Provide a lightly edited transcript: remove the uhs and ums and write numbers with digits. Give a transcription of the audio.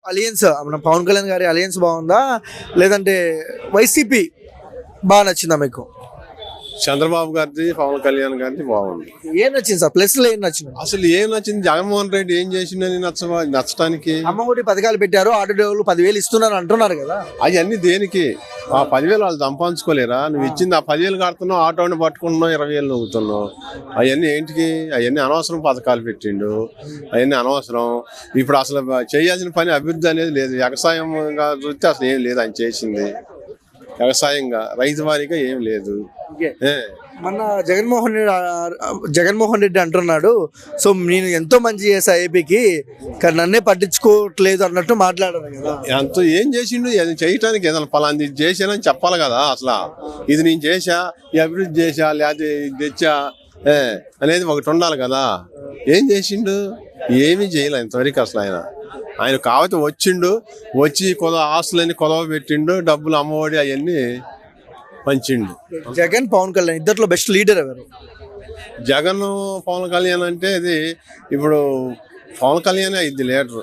Alliance మన పవన్ కళ్యాణ్ గారి alliance బాగుందా, లేదంటే వైసీపీ బాగా నచ్చిందా మీకు? చంద్రబాబు గారిది పవన్ కళ్యాణ్ గారిది బాగుంది. ఏం నచ్చింది సార్? ప్లస్ లో ఏం నచ్చింది? అసలు ఏం నచ్చింది? జగన్మోహన్ రెడ్డి ఏం చేసిండని నచ్చటానికి? అమ్మఒడి పథకాలు పెట్టారు, ఆటో డ్రైవర్లు 10,000 ఇస్తున్నారు అంటున్నారు కదా. అవన్నీ దేనికి? ఆ 10,000 వాళ్ళు సంపాదించుకోలేరా? నువ్వు ఇచ్చింది ఆ 10,000 కడుతున్నావు, ఆటోని పట్టుకుంటున్నావు, 20,000 నవ్వుతున్నావు. అవన్నీ ఏంటికి? అవన్నీ అనవసరం పథకాలు పెట్టిండు, అవన్నీ అనవసరం. ఇప్పుడు అసలు చేయాల్సిన పని అభివృద్ధి అనేది లేదు. వ్యవసాయంగా చూస్తే అసలు ఏం లేదు ఆయన చేసింది. వ్యవసాయంగా రైతు వారీగా ఏం లేదు. మొన్న జగన్మోహన్ రెడ్డి అంటున్నాడు, సో నేను ఎంతో మంచి చేసా ఏపీకి, కానీ నన్నే పట్టించుకోవట్లేదు అన్నట్టు మాట్లాడారు కదా. ఎంతో ఏం చేసిండు? అది చేయటానికి ఏదైనా ఫలాంది చేశానని చెప్పాలి కదా. అసలు ఇది నేను చేశా, ఈ అభివృద్ధి చేశా, లేకపోతే ఇది తెచ్చా అనేది ఒకటి ఉండాలి కదా. ఏం చేసిండు? ఏమీ చేయలే ఇంతవరకు. అసలు ఆయన కాకపోతే వచ్చి ఆస్తులన్నీ కొదవ పెట్టిండు, డబ్బులు అమ్మఒడి అవన్నీ పంచిండు. జగన్ పవన్ కళ్యాణ్ ఇద్దరిలో బెస్ట్ లీడర్ ఎవరు? జగన్ పవన్ కళ్యాణ్ అంటే ఇది ఇప్పుడు పవన్ కళ్యాణ్ ఇది లీడరు.